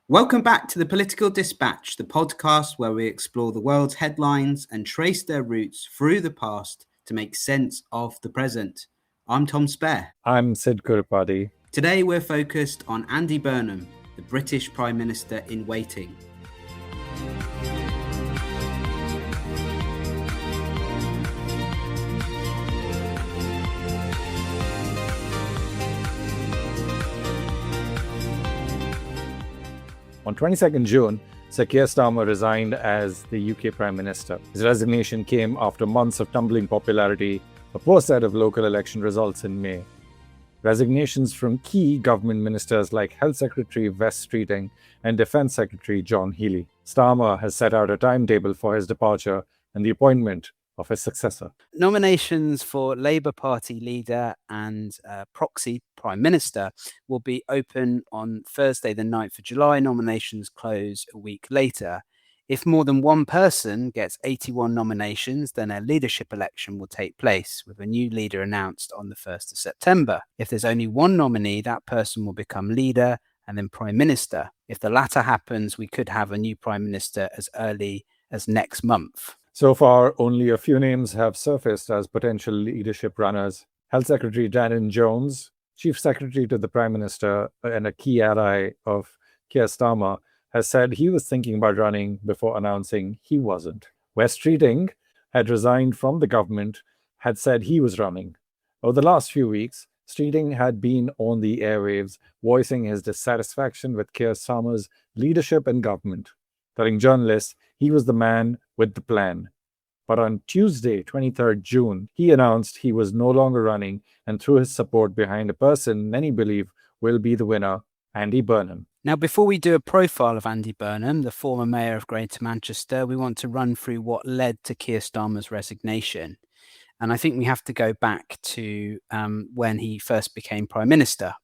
Welcome back to the Political Dispatch, the podcast where we explore the world's headlines and trace their roots through the past to make sense of the present. I'm Tom Spare. I'm Sid Kurpadi. Today we're focused on Andy Burnham, the British Prime Minister in waiting. On 22nd June, Sir Keir Starmer resigned as the UK Prime Minister. His resignation came after months of tumbling popularity, a poor set of local election results in May. Resignations from key government ministers like Health Secretary Wes Streeting and Defence Secretary John Healey. Starmer has set out a timetable for his departure and the appointment of his successor. Nominations for Labour Party leader and proxy Prime Minister will be open on Thursday, the 9th of July. Nominations close a week later. If more than one person gets 81 nominations, then a leadership election will take place, with a new leader announced on the 1st of September. If there's only one nominee, that person will become leader and then Prime Minister. If the latter happens, we could have a new Prime Minister as early as next month. So far, only a few names have surfaced as potential leadership runners. Health Secretary Darren Jones, Chief Secretary to the Prime Minister and a key ally of Keir Starmer, has said he was thinking about running before announcing he wasn't. Wes Streeting had resigned from the government, had said he was running. Over the last few weeks, Streeting had been on the airwaves, voicing his dissatisfaction with Keir Starmer's leadership and government, telling journalists he was the man with the plan. But on Tuesday, 23rd June, he announced he was no longer running and threw his support behind a person many believe will be the winner, Andy Burnham. Now, before we do a profile of Andy Burnham, the former mayor of Greater Manchester, we want to run through what led to Keir Starmer's resignation. And I think we have to go back to when he first became Prime Minister.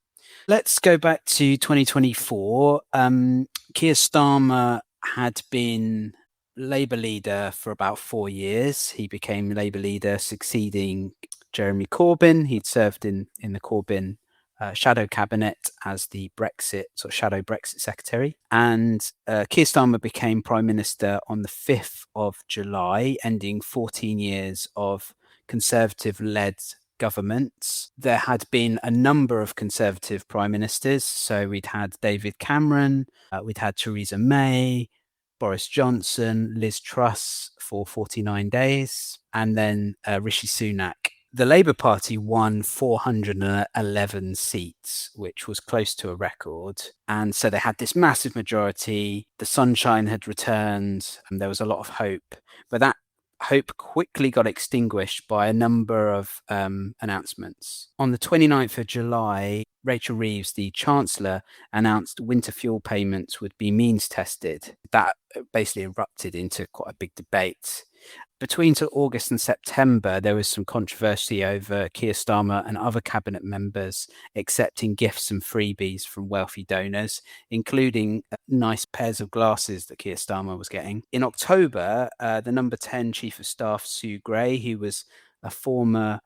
Let's go back to 2024. Keir Starmer had been Labour leader for about 4 years. He became Labour leader succeeding Jeremy Corbyn. He'd served in the Corbyn shadow cabinet as the shadow Brexit secretary. And Keir Starmer became Prime Minister on the 5th of July, ending 14 years of Conservative-led governments. There had been a number of Conservative prime ministers. So we'd had David Cameron, we'd had Theresa May, Boris Johnson, Liz Truss for 49 days, and then Rishi Sunak. The Labour Party won 411 seats, which was close to a record. And so they had this massive majority. The sunshine had returned, and there was a lot of hope. But that hope quickly got extinguished by a number of announcements. On the 29th of July, Rachel Reeves, the Chancellor, announced winter fuel payments would be means tested. That basically erupted into quite a big debate. Between August and September, there was some controversy over Keir Starmer and other cabinet members accepting gifts and freebies from wealthy donors, including nice pairs of glasses that Keir Starmer was getting. In October, the number 10 Chief of Staff, Sue Gray, who was a former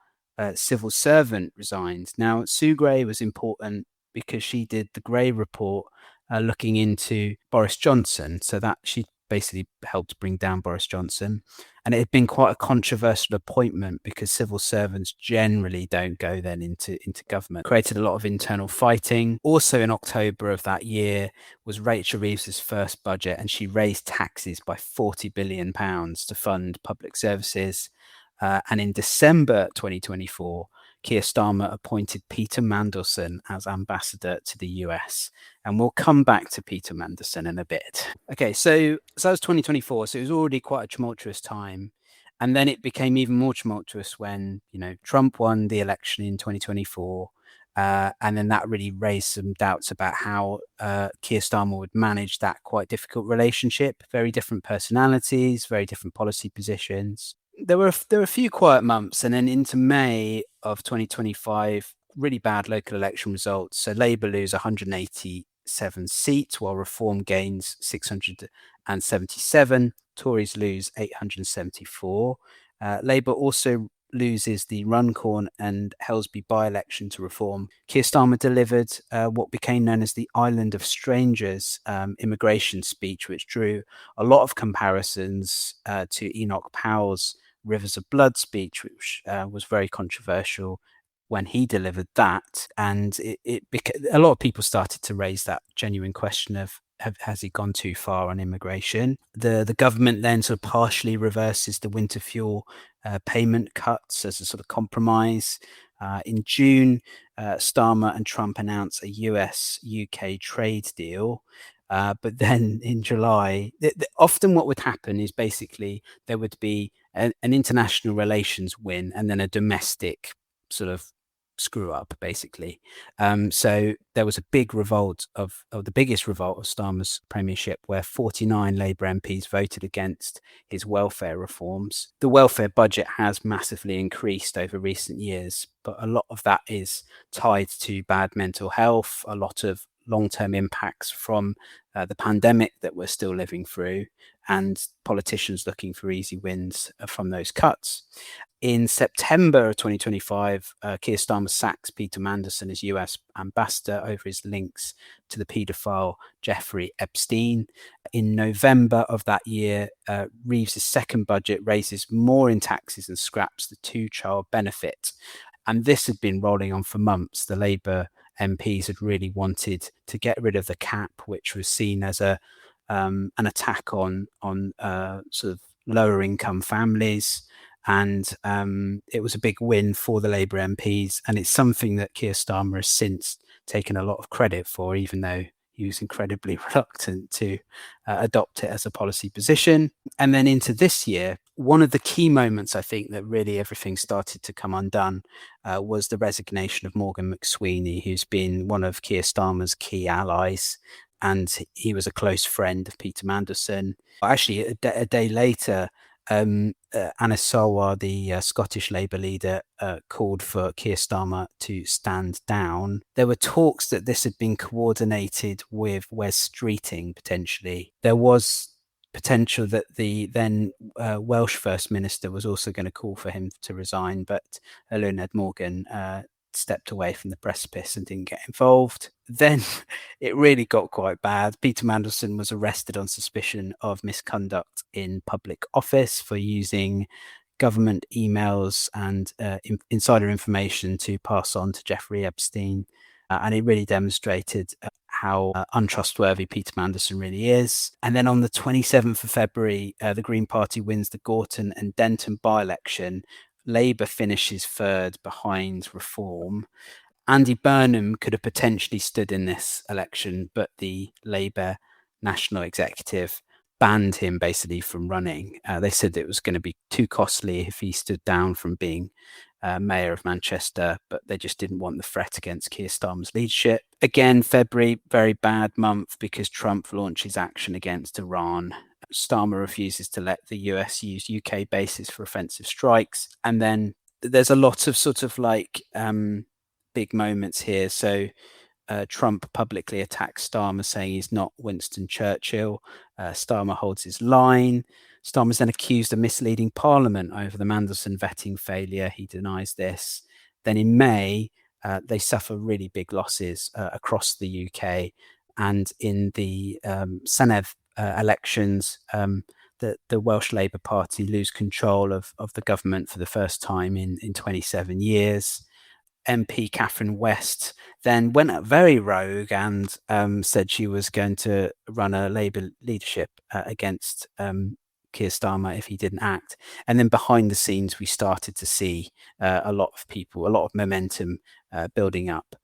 civil servant, resigned. Now, Sue Gray was important because she did the Gray Report looking into Boris Johnson, so that she basically helped bring down Boris Johnson. And it had been quite a controversial appointment because civil servants generally don't go then into government. Created a lot of internal fighting. Also in October of that year was Rachel Reeves' first budget, and she raised taxes by £40 billion to fund public services. And in December 2024, Keir Starmer appointed Peter Mandelson as ambassador to the US. And we'll come back to Peter Mandelson in a bit. Okay, so that was 2024. So it was already quite a tumultuous time. And then it became even more tumultuous when, Trump won the election in 2024. And then that really raised some doubts about how Keir Starmer would manage that quite difficult relationship. Very different personalities, very different policy positions. There were a few quiet months, and then into May of 2025, really bad local election results. So Labour lose 187 seats, while Reform gains 677. Tories lose 874. Labour also loses the Runcorn and Helsby by-election to Reform, Keir Starmer delivered what became known as the Island of Strangers immigration speech, which drew a lot of comparisons to Enoch Powell's Rivers of Blood speech, which was very controversial when he delivered that. And a lot of people started to raise that genuine question of, has he gone too far on immigration? The government then sort of partially reverses the winter fuel payment cuts as a sort of compromise. In June, Starmer and Trump announced a US-UK trade deal. But then in July, often what would happen is basically there would be an international relations win and then a domestic sort of screw up, basically. So there was a big revolt of the biggest revolt of Starmer's premiership, where 49 Labour MPs voted against his welfare reforms. The welfare budget has massively increased over recent years, but a lot of that is tied to bad mental health, a lot of long-term impacts from the pandemic that we're still living through, and politicians looking for easy wins from those cuts. In September of 2025, Keir Starmer sacks Peter Mandelson as US ambassador over his links to the paedophile Jeffrey Epstein. In November of that year, Reeves' second budget raises more in taxes and scraps the two-child benefit. And this had been rolling on for months. The Labour MPs had really wanted to get rid of the cap, which was seen as an attack on sort of lower income families. And it was a big win for the Labour MPs. And it's something that Keir Starmer has since taken a lot of credit for, even though he was incredibly reluctant to adopt it as a policy position. And then into this year, one of the key moments, I think, that really everything started to come undone was the resignation of Morgan McSweeney, who's been one of Keir Starmer's key allies. And he was a close friend of Peter Mandelson. Actually, a day later, Anas Sarwar, the Scottish Labour leader, called for Keir Starmer to stand down. There were talks that this had been coordinated with Wes Streeting, potentially. There was potential that the then Welsh First Minister was also going to call for him to resign, but Eluned Morgan stepped away from the precipice and didn't get involved. Then it really got quite bad. Peter Mandelson was arrested on suspicion of misconduct in public office for using government emails and insider information to pass on to Jeffrey Epstein. And it really demonstrated how untrustworthy Peter Mandelson really is. And then on the 27th of February, the Green Party wins the Gorton and Denton by-election. Labour finishes third behind Reform. Andy Burnham could have potentially stood in this election, but the Labour National Executive banned him basically from running. They said it was going to be too costly if he stood down from being Mayor of Manchester, but they just didn't want the threat against Keir Starmer's leadership. Again, February, very bad month because Trump launches action against Iran. Starmer refuses to let the US use UK bases for offensive strikes. And then there's a lot of sort of like big moments here. So Trump publicly attacks Starmer, saying he's not Winston Churchill. Starmer holds his line. Starmer's then accused of misleading Parliament over the Mandelson vetting failure. He denies this. Then in May, they suffer really big losses across the UK. And in the Senedd elections, the Welsh Labour Party lose control of the government for the first time in 27 years. MP Catherine West then went up very rogue and said she was going to run a Labour leadership against Keir Starmer if he didn't act. And then behind the scenes, we started to see a lot of momentum building up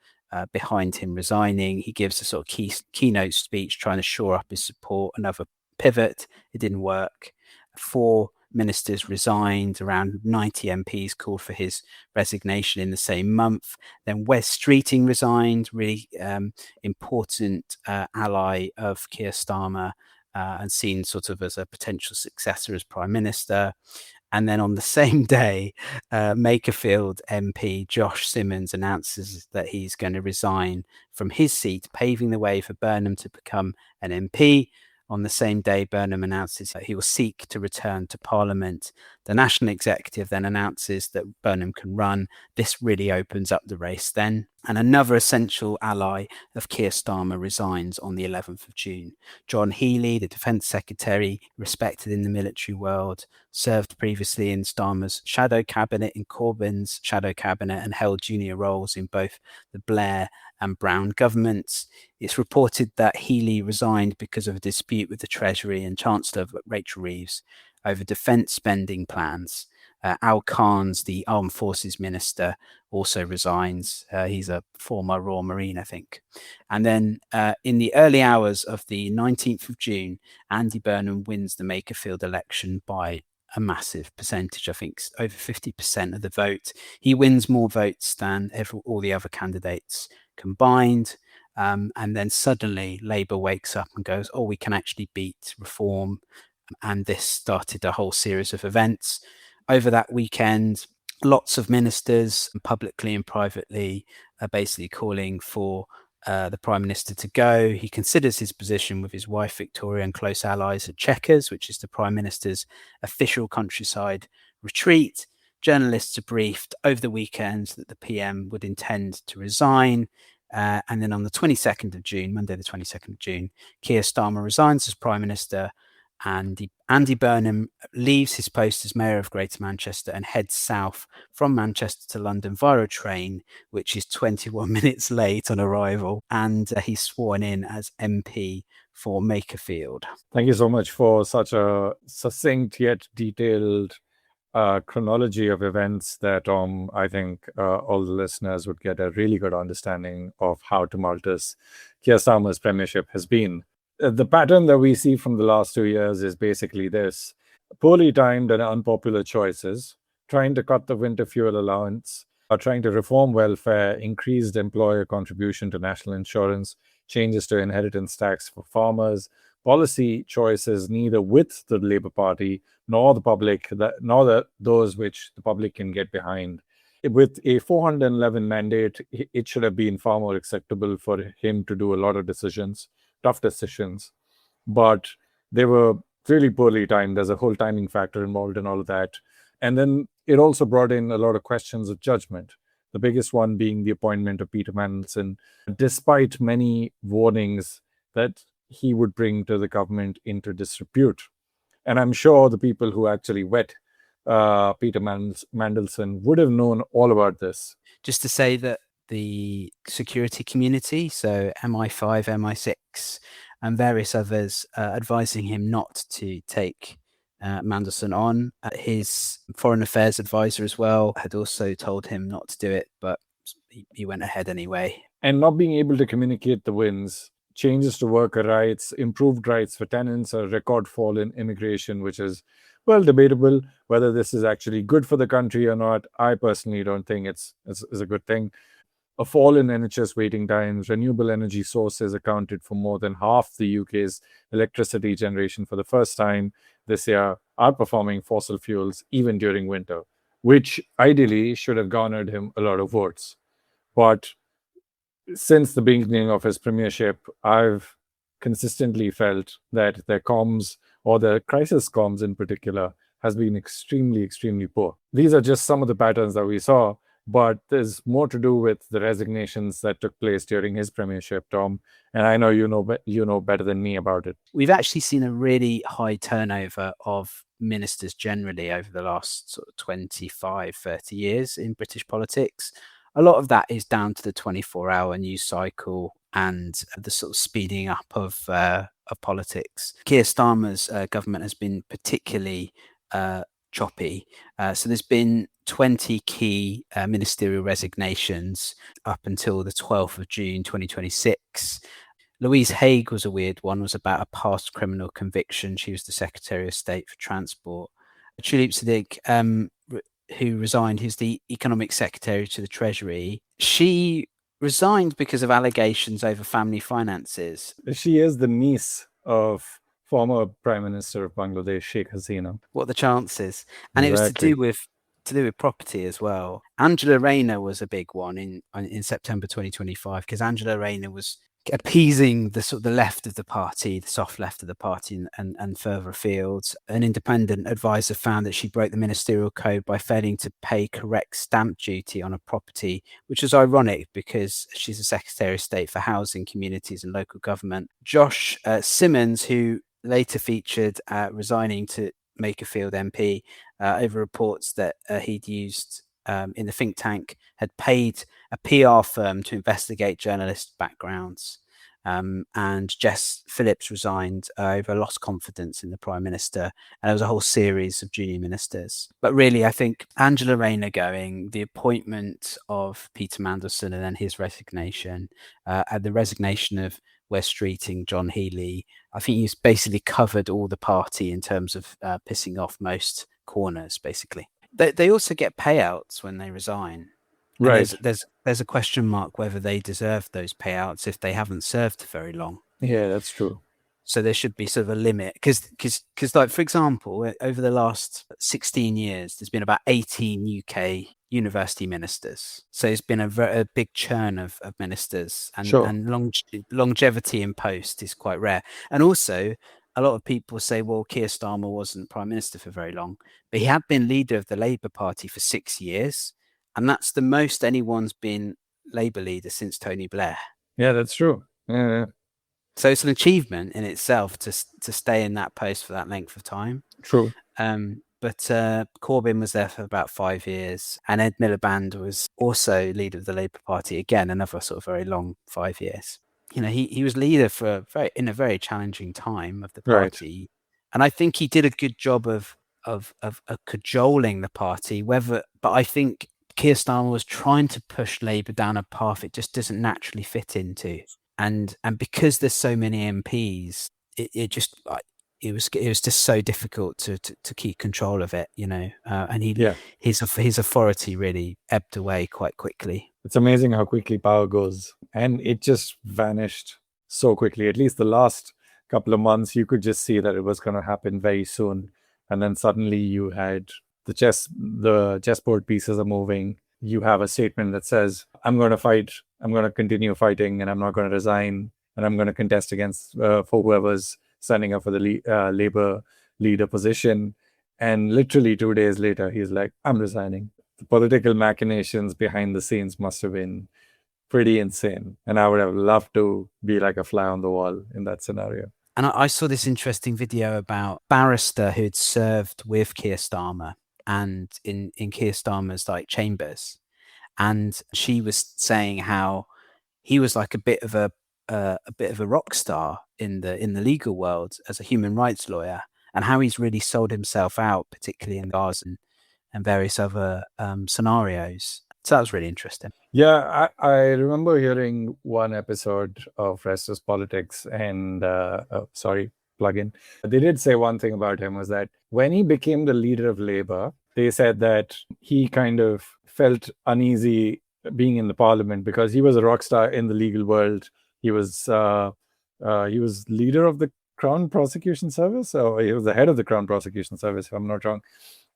behind him resigning. He gives a sort of keynote speech trying to shore up his support, another pivot. It didn't work. 4 ministers resigned, around 90 MPs called for his resignation in the same month. Then Wes Streeting resigned, really important ally of Keir Starmer and seen sort of as a potential successor as Prime Minister. And then on the same day, Makerfield MP Josh Simmons announces that he's going to resign from his seat, paving the way for Burnham to become an MP. On the same day, Burnham announces that he will seek to return to Parliament. The National Executive then announces that Burnham can run. This really opens up the race then. And another essential ally of Keir Starmer resigns on the 11th of June. John Healey, the Defence Secretary, respected in the military world, served previously in Starmer's shadow cabinet, in Corbyn's shadow cabinet, and held junior roles in both the Blair and Brown governments. It's reported that Healey resigned because of a dispute with the Treasury and Chancellor Rachel Reeves over defence spending plans. Al Khan's, the Armed Forces Minister, also resigns. He's a former Royal Marine, I think. And then in the early hours of the 19th of June, Andy Burnham wins the Makerfield election by a massive percentage, I think over 50% of the vote. He wins more votes than all the other candidates combined. And then suddenly Labour wakes up and goes, oh, we can actually beat Reform. And this started a whole series of events. Over that weekend, lots of ministers, publicly and privately, are basically calling for the Prime Minister to go. He considers his position with his wife Victoria and close allies at Chequers, which is the Prime Minister's official countryside retreat. Journalists are briefed over the weekend that the PM would intend to resign. And then on the 22nd of June, Monday the 22nd of June, Keir Starmer resigns as Prime Minister, and Andy Burnham leaves his post as Mayor of Greater Manchester and heads south from Manchester to London via a train, which is 21 minutes late on arrival, and he's sworn in as MP for Makerfield. Thank you so much for such a succinct yet detailed chronology of events that I think all the listeners would get a really good understanding of how tumultuous Keir Starmer's premiership has been. The pattern that we see from the last 2 years is basically this: poorly timed and unpopular choices, trying to cut the winter fuel allowance, trying to reform welfare, increased employer contribution to national insurance, changes to inheritance tax for farmers, policy choices neither with the Labour Party nor the public, nor those which the public can get behind. With a 411 mandate, it should have been far more acceptable for him to do a lot of decisions, tough decisions, but they were really poorly timed. There's a whole timing factor involved in all of that. And then it also brought in a lot of questions of judgment, the biggest one being the appointment of Peter Mandelson, despite many warnings that he would bring to the government into disrepute. And I'm sure the people who actually wet Peter Mandelson would have known all about this. Just to say that the security community, so MI5, MI6, and various others, advising him not to take Mandelson on. His foreign affairs advisor as well had also told him not to do it, but he went ahead anyway. And not being able to communicate the wins, changes to worker rights, improved rights for tenants, a record fall in immigration, which is, well, debatable whether this is actually good for the country or not. I personally don't think it's a good thing. A fall in NHS waiting times, renewable energy sources accounted for more than half the UK's electricity generation for the first time this year, outperforming fossil fuels even during winter, which ideally should have garnered him a lot of votes. But since the beginning of his premiership, I've consistently felt that their comms, or the crisis comms in particular, has been extremely, extremely poor. These are just some of the patterns that we saw, but there's more to do with the resignations that took place during his premiership, Tom. And I know you know better than me about it. We've actually seen a really high turnover of ministers generally over the last sort of 25, 30 years in British politics. A lot of that is down to the 24-hour news cycle and the sort of speeding up of politics. Keir Starmer's government has been particularly choppy. So there's been 20 key ministerial resignations up until the 12th of June 2026. Louise Haigh was a weird one, was about a past criminal conviction. She was the Secretary of State for Transport. Tulip Siddiq, who resigned, who's the Economic Secretary to the Treasury, she resigned because of allegations over family finances. She is the niece of former Prime Minister of Bangladesh, Sheikh Hasina. What are the chances? And exactly. It was to do with property as well. Angela Rayner was a big one in September 2025, because Angela Rayner was appeasing the sort of the left of the party, the soft left of the party, and further afield. An independent advisor found that she broke the ministerial code by failing to pay correct stamp duty on a property, which is ironic because she's a Secretary of State for Housing, Communities and Local Government. Josh Simmons, who later featured resigning to Makerfield MP over reports that he'd used in the think tank, had paid a PR firm to investigate journalist backgrounds. And Jess Phillips resigned over lost confidence in the Prime Minister, and there was a whole series of junior ministers. But really, I think Angela Rayner going, the appointment of Peter Mandelson and then his resignation, and the resignation of West Streeting John Healey, I think he's basically covered all the party in terms of pissing off most corners, basically. They also get payouts when they resign. Right. There's a question mark whether they deserve those payouts if they haven't served very long. Yeah, that's true. So there should be sort of a limit because like, for example, over the last 16 years, there's been about 18 UK university ministers. So it's been a big churn of ministers, and, Sure. and longevity in post is quite rare. And also, a lot of people say, well, Keir Starmer wasn't Prime Minister for very long, but he had been leader of the Labour Party for 6 years. And that's the most anyone's been Labour leader since Tony Blair. Yeah, that's true. Yeah. So it's an achievement in itself to stay in that post for that length of time. True. But Corbyn was there for about 5 years, and Ed Miliband was also leader of the Labour Party, again, another sort of very long 5 years. You know, he was leader for in a very challenging time of the party, right. And I think he did a good job of cajoling the party. But I think Keir Starmer was trying to push Labour down a path it just doesn't naturally fit into, and because there's so many MPs, it was just so difficult to keep control of it, you know. And his authority really ebbed away quite quickly. It's amazing how quickly power goes, and it just vanished so quickly. At least the last couple of months, you could just see that it was going to happen very soon, and then suddenly you had the chessboard pieces are moving. You have a statement that says, I'm going to fight, I'm going to continue fighting, and I'm not going to resign, and I'm going to contest against for whoever's standing up for the Labour leader position. And literally 2 days later, he's like, I'm resigning. The political machinations behind the scenes must have been pretty insane. And I would have loved to be like a fly on the wall in that scenario. And I saw this interesting video about a barrister who'd served with Keir Starmer and in Keir Starmer's like chambers, and she was saying how he was like a bit of a rock star in the legal world as a human rights lawyer, and how he's really sold himself out, particularly in Gaza and various other scenarios. So that was really interesting. Yeah, I remember hearing one episode of Restless Politics, and plug-in. They did say one thing about him was that when he became the leader of Labour, they said that he kind of felt uneasy being in the parliament because he was a rock star in the legal world. He was leader of the Crown Prosecution Service, or he was the head of the Crown Prosecution Service, if I'm not wrong.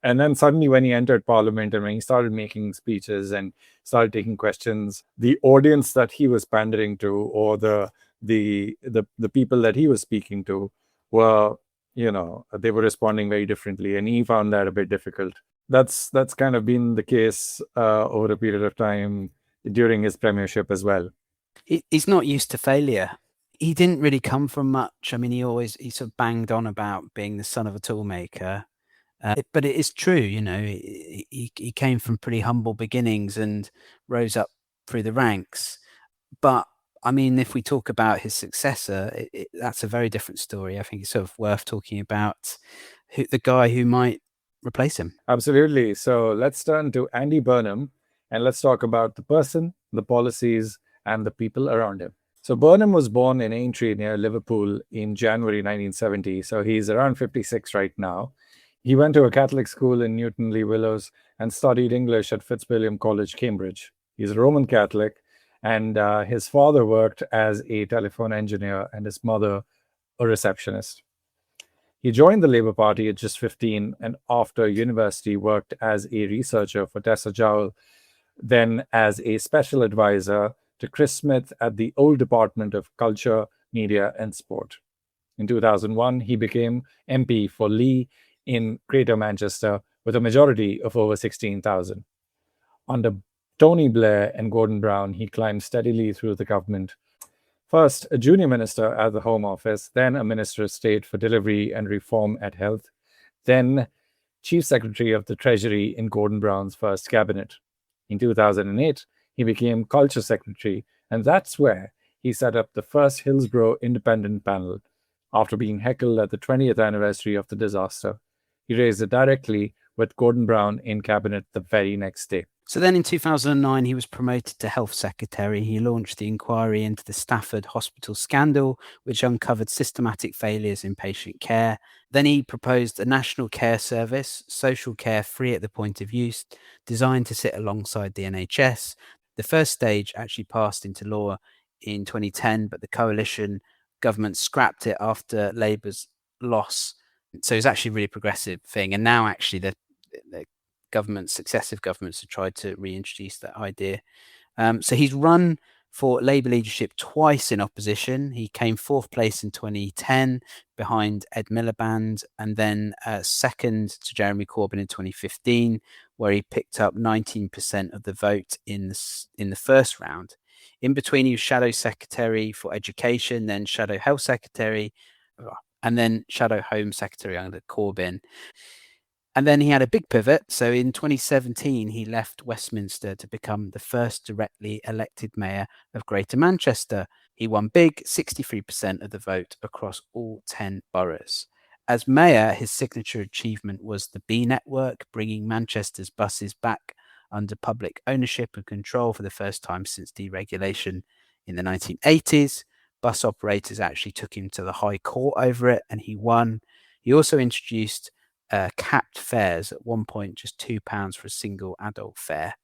And then suddenly when he entered parliament and when he started making speeches and started taking questions, the audience that he was pandering to, or the people that he was speaking to, were, you know, they were responding very differently, and he found that a bit difficult. That's kind of been the case over a period of time during his premiership as well. He's not used to failure. He didn't really come from much. I mean, he sort of banged on about being the son of a toolmaker. But it is true, you know, he came from pretty humble beginnings and rose up through the ranks. But I mean, if we talk about his successor, that's a very different story. I think it's sort of worth talking about the guy who might replace him. Absolutely. So let's turn to Andy Burnham, and let's talk about the person, the policies, and the people around him. So Burnham was born in Aintree near Liverpool in January 1970. So he's around 56 right now. He went to a Catholic school in Newton-le-Willows and studied English at Fitzwilliam College, Cambridge. He's a Roman Catholic, and his father worked as a telephone engineer and his mother a receptionist. He joined the Labour Party at just 15, and after university worked as a researcher for Tessa Jowell, then as a special advisor to Chris Smith at the old Department of Culture, Media and Sport. In 2001, he became MP for Lee in Greater Manchester with a majority of over 16,000. Under Tony Blair and Gordon Brown, he climbed steadily through the government. First, a junior minister at the Home Office, then a Minister of State for Delivery and Reform at Health, then Chief Secretary of the Treasury in Gordon Brown's first cabinet. In 2008, he became Culture Secretary, and that's where he set up the first Hillsborough Independent Panel. After being heckled at the 20th anniversary of the disaster, he raised it directly with Gordon Brown in cabinet the very next day. So then in 2009, he was promoted to Health Secretary. He launched the inquiry into the Stafford Hospital scandal, which uncovered systematic failures in patient care. Then he proposed a national care service, social care free at the point of use, designed to sit alongside the NHS. The first stage actually passed into law in 2010, but the coalition government scrapped it after Labour's loss. So it's actually a really progressive thing. And now actually the successive governments have tried to reintroduce that idea. So he's run for Labour leadership twice in opposition. He came fourth place in 2010 behind Ed Miliband, and then second to Jeremy Corbyn in 2015, where he picked up 19% of the vote in the first round. In between, he was Shadow Secretary for Education, then Shadow Health Secretary, and then Shadow Home Secretary under Corbyn. And then he had a big pivot. So in 2017, he left Westminster to become the first directly elected mayor of Greater Manchester. He won big, 63% of the vote across all 10 boroughs. As mayor, his signature achievement was the B network, bringing Manchester's buses back under public ownership and control for the first time since deregulation in the 1980s. Bus operators actually took him to the High Court over it, and he won. He also introduced capped fares, at one point just £2 for a single adult fare.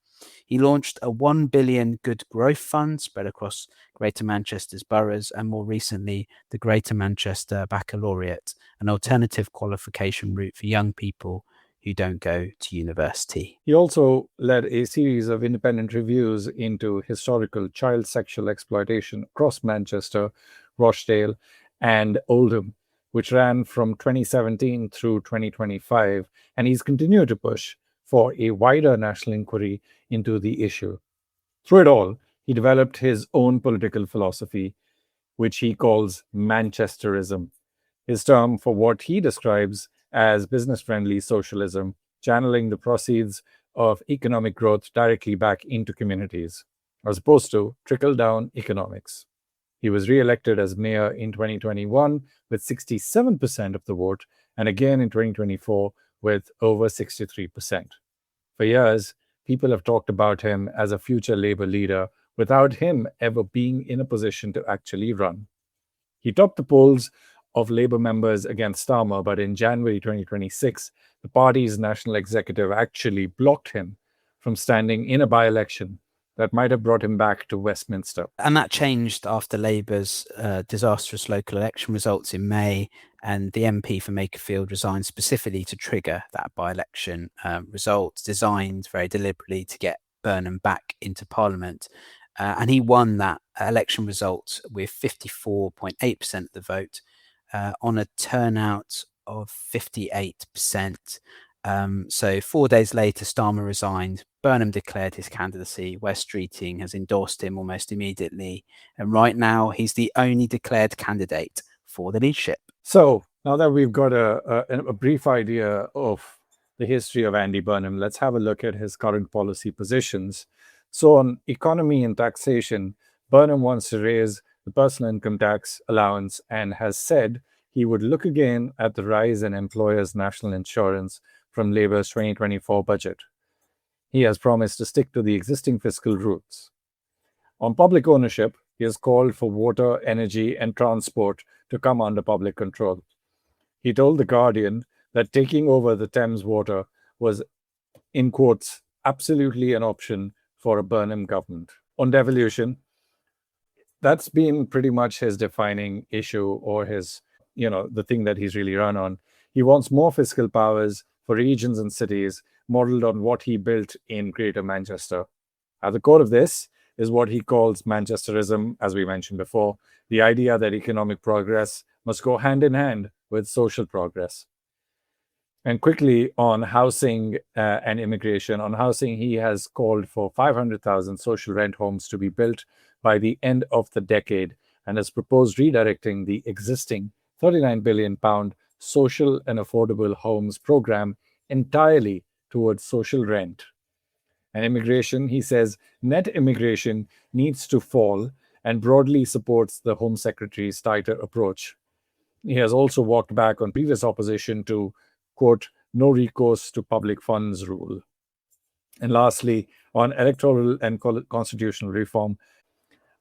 He launched a £1 billion good growth fund spread across Greater Manchester's boroughs, and more recently, the Greater Manchester Baccalaureate, an alternative qualification route for young people who don't go to university. He also led a series of independent reviews into historical child sexual exploitation across Manchester, Rochdale, and Oldham, which ran from 2017 through 2025, and he's continued to push for a wider national inquiry into the issue. Through it all, he developed his own political philosophy, which he calls Manchesterism, his term for what he describes as business-friendly socialism, channeling the proceeds of economic growth directly back into communities, as opposed to trickle-down economics. He was re-elected as mayor in 2021 with 67% of the vote, and again in 2024 with over 63%. For years, people have talked about him as a future Labour leader without him ever being in a position to actually run. He topped the polls of Labour members against Starmer, but in January 2026, the party's national executive actually blocked him from standing in a by-election that might have brought him back to Westminster. And that changed after Labour's disastrous local election results in May, and the MP for Makerfield resigned specifically to trigger that by-election result, designed very deliberately to get Burnham back into Parliament. And he won that election result with 54.8% of the vote on a turnout of 58%. So 4 days later, Starmer resigned. Burnham declared his candidacy. Wes Streeting has endorsed him almost immediately. And right now, he's the only declared candidate for the leadership. So now that we've got a brief idea of the history of Andy Burnham, let's have a look at his current policy positions. So on economy and taxation, Burnham wants to raise the personal income tax allowance and has said he would look again at the rise in employers' national insurance from Labour's 2024 budget. He has promised to stick to the existing fiscal routes. On public ownership, he has called for water, energy, and transport to come under public control. He told The Guardian that taking over the Thames Water was, in quotes, absolutely an option for a Burnham government. On devolution, that's been pretty much his defining issue, or his, the thing that he's really run on. He wants more fiscal powers for regions and cities, modeled on what he built in Greater Manchester. At the core of this, is what he calls Manchesterism, as we mentioned before, the idea that economic progress must go hand in hand with social progress. And quickly on housing and immigration, on housing, he has called for 500,000 social rent homes to be built by the end of the decade and has proposed redirecting the existing £39 billion social and affordable homes program entirely towards social rent. And immigration, he says net immigration needs to fall and broadly supports the Home Secretary's tighter approach. He has also walked back on previous opposition to, quote, no recourse to public funds rule. And lastly, on electoral and constitutional reform,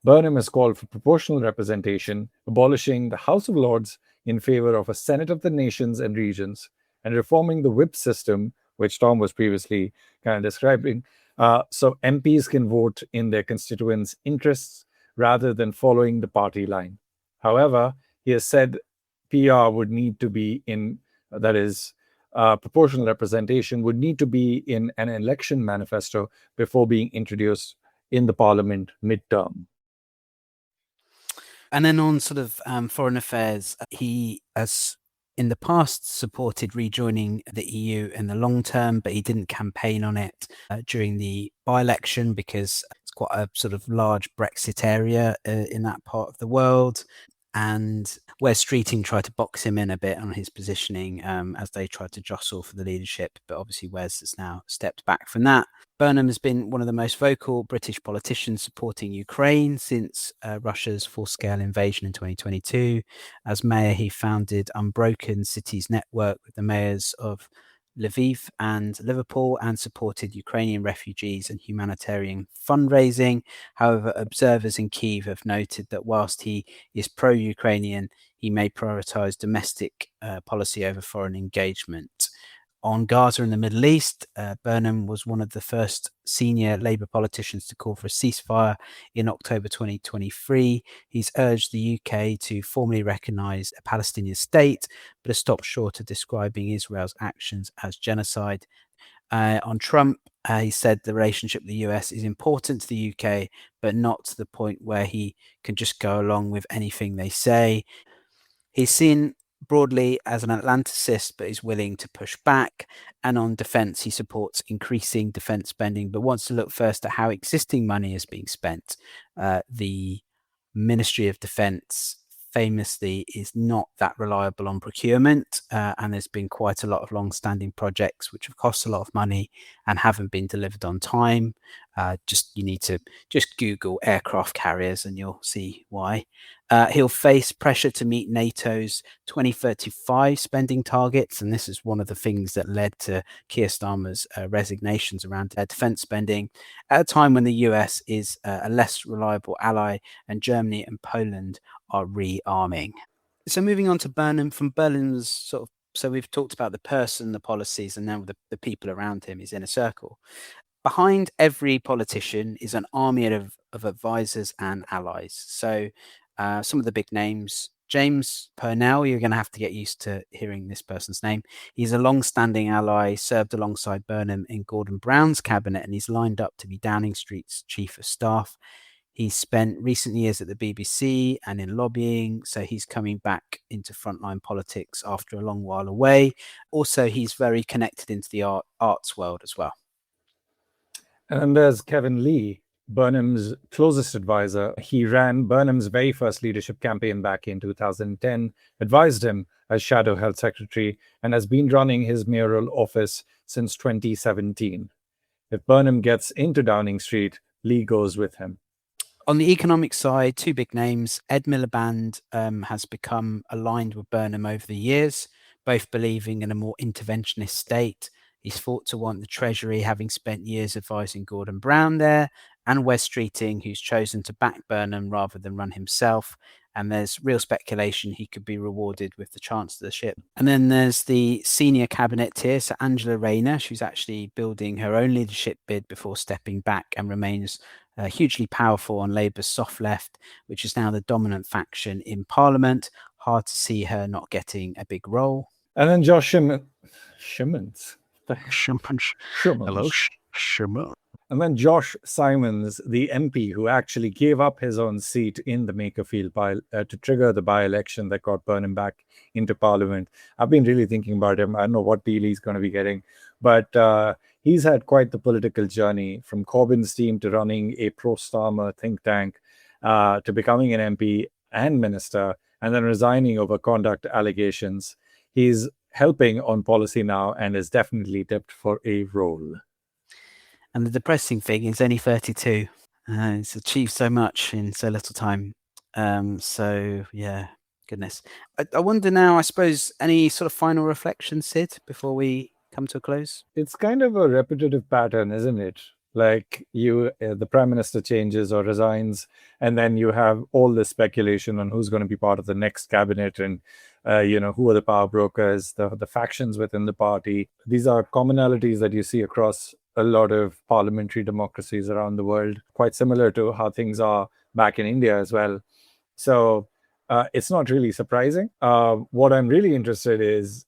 Burnham has called for proportional representation, abolishing the House of Lords in favor of a Senate of the nations and regions, and reforming the whip system, which Tom was previously kind of describing, so MPs can vote in their constituents' interests rather than following the party line. However, he has said PR would need to be in, that is, proportional representation would need to be in an election manifesto before being introduced in the parliament midterm. And then on sort of foreign affairs, he has in the past supported rejoining the EU in the long term, but he didn't campaign on it during the by-election because it's quite a sort of large Brexit area in that part of the world. And Wes Streeting tried to box him in a bit on his positioning as they tried to jostle for the leadership, but obviously Wes has now stepped back from that. Burnham has been one of the most vocal British politicians supporting Ukraine since Russia's full-scale invasion in 2022. As mayor, he founded Unbroken Cities Network with the mayors of Lviv and Liverpool and supported Ukrainian refugees and humanitarian fundraising. However, observers in Kyiv have noted that whilst he is pro-Ukrainian, he may prioritise domestic policy over foreign engagement. On Gaza and the Middle East, Burnham was one of the first senior Labour politicians to call for a ceasefire in October 2023. He's urged the UK to formally recognise a Palestinian state, but has stopped short of describing Israel's actions as genocide. On Trump, he said the relationship with the US is important to the UK, but not to the point where he can just go along with anything they say. He's seen broadly as an Atlanticist, but is willing to push back. And on defence, he supports increasing defence spending, but wants to look first at how existing money is being spent. The Ministry of Defence famously is not that reliable on procurement, and there's been quite a lot of long-standing projects which have cost a lot of money and haven't been delivered on time. You need to just Google aircraft carriers and you'll see why. He'll face pressure to meet NATO's 2035 spending targets, and this is one of the things that led to Keir Starmer's resignations around defence spending at a time when the US is a less reliable ally and Germany and Poland are rearming. So moving on to Burnham, from Burnham's sort of, so we've talked about the person, the policies, and now the people around him, his inner circle. Behind every politician is an army of advisors and allies. So some of the big names, James Purnell, you're going to have to get used to hearing this person's name. He's a long-standing ally, served alongside Burnham in Gordon Brown's cabinet, and he's lined up to be Downing Street's chief of staff. He's spent recent years at the BBC and in lobbying, so he's coming back into frontline politics after a long while away. Also, he's very connected into the arts world as well. And there's Kevin Lee, Burnham's closest advisor. He ran Burnham's very first leadership campaign back in 2010, advised him as Shadow Health Secretary, and has been running his mayoral office since 2017. If Burnham gets into Downing Street, Lee goes with him. On the economic side, two big names. Ed Miliband has become aligned with Burnham over the years, both believing in a more interventionist state. He's thought to want the Treasury, having spent years advising Gordon Brown there, and Wes Streeting, who's chosen to back Burnham rather than run himself. And there's real speculation he could be rewarded with the chancellorship. And then there's the senior cabinet tier, so Angela Rayner, who's actually building her own leadership bid before stepping back and remains hugely powerful on Labour's soft left, which is now the dominant faction in Parliament. Hard to see her not getting a big role. And then Josh Schimmons. Hello. Shema. And then Josh Simons, the MP who actually gave up his own seat in the Makerfield to trigger the by-election that got Burnham back into Parliament. I've been really thinking about him. I don't know what deal he's going to be getting, but he's had quite the political journey from Corbyn's team to running a pro-Starmer think tank to becoming an MP and minister and then resigning over conduct allegations. He's helping on policy now and is definitely tipped for a role. And the depressing thing is only 32. He's achieved so much in so little time. So, yeah, goodness. I wonder now, I suppose, any sort of final reflections, Sid, before we come to a close? It's kind of a repetitive pattern, isn't it? Like the prime minister changes or resigns, and then you have all this speculation on who's going to be part of the next cabinet and who are the power brokers, the factions within the party. These are commonalities that you see across a lot of parliamentary democracies around the world, quite similar to how things are back in India as well. So it's not really surprising. What I'm really interested is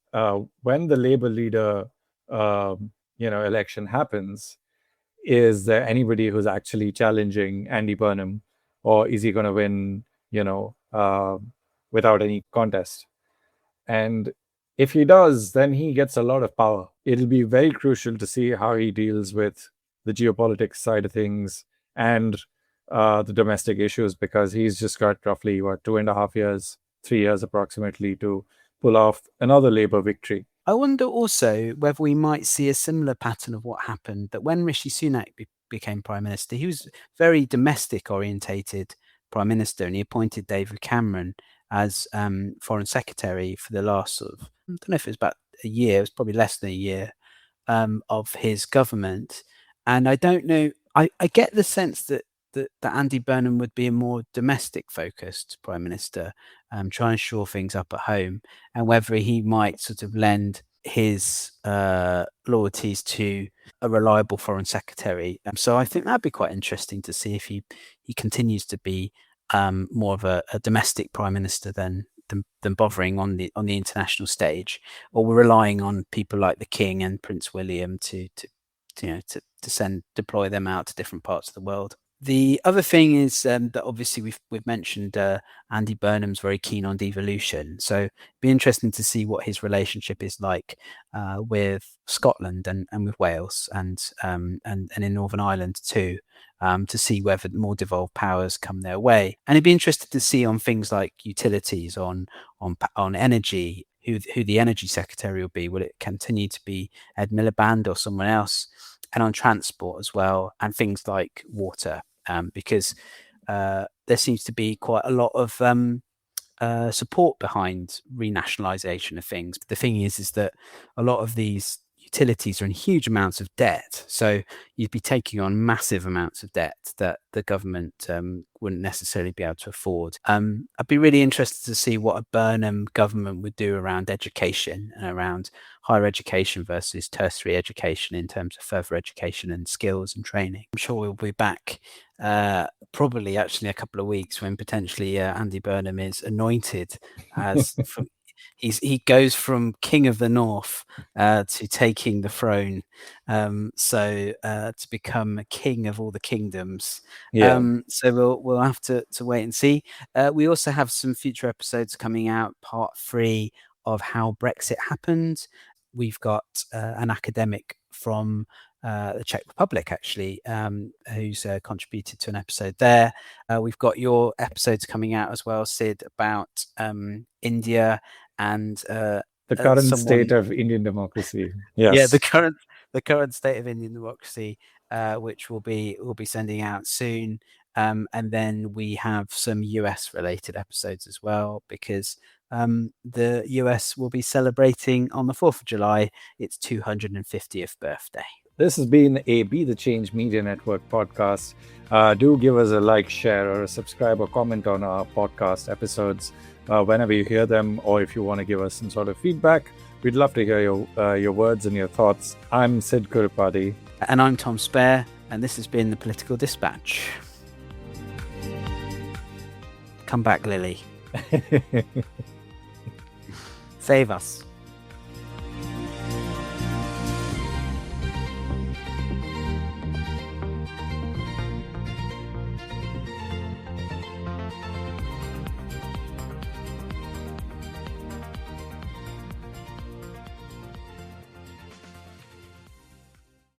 when the Labour leader election happens, is there anybody who's actually challenging Andy Burnham, or is he going to win, without any contest? And if he does, then he gets a lot of power. It'll be very crucial to see how he deals with the geopolitics side of things and the domestic issues, because he's just got roughly 2.5 years, 3 years approximately to pull off another Labour victory. I wonder also whether we might see a similar pattern of what happened, that when Rishi Sunak became Prime Minister, he was very domestic orientated Prime Minister, and he appointed David Cameron as Foreign Secretary for the last I don't know if it was about a year, it was probably less than a year of his government. And I don't know, I get the sense that Andy Burnham would be a more domestic focused Prime Minister, try and shore things up at home, and whether he might sort of lend his loyalties to a reliable Foreign Secretary. So I think that'd be quite interesting to see if he continues to be more of a domestic Prime Minister than bothering on the international stage, or we're relying on people like the King and Prince William to deploy them out to different parts of the world. The other thing is that obviously we've mentioned Andy Burnham's very keen on devolution, so it'd be interesting to see what his relationship is like with Scotland and with Wales and in Northern Ireland too, to see whether more devolved powers come their way. And it'd be interesting to see on things like utilities, on energy, who the energy secretary will be. Will it continue to be Ed Miliband or someone else? And on transport as well, and things like water, because there seems to be quite a lot of support behind renationalisation of things. But the thing is that a lot of these utilities are in huge amounts of debt, so you'd be taking on massive amounts of debt that the government wouldn't necessarily be able to afford. I'd be really interested to see what a Burnham government would do around education and around higher education versus tertiary education in terms of further education and skills and training. I'm sure we'll be back probably actually a couple of weeks when potentially Andy Burnham is anointed as he goes from King of the North to taking the throne, to become king of all the kingdoms. So we'll have to wait and see. We also have some future episodes coming out, part 3 of how Brexit happened. We've got an academic from the Czech Republic, actually, who's contributed to an episode there. We've got your episodes coming out as well, Sid, about India and the current state of Indian democracy. Yes. Yeah, the current state of Indian democracy, which we'll be sending out soon. And then we have some US related episodes as well, because the US will be celebrating on the 4th of July its 250th birthday. This has been a Be the Change Media Network podcast. Do give us a like, share, or a subscribe or comment on our podcast episodes whenever you hear them, or if you want to give us some sort of feedback. We'd love to hear your words and your thoughts. I'm Sid Kurupati. And I'm Tom Spare, and this has been the Political Dispatch. Come back, Lily. Save us.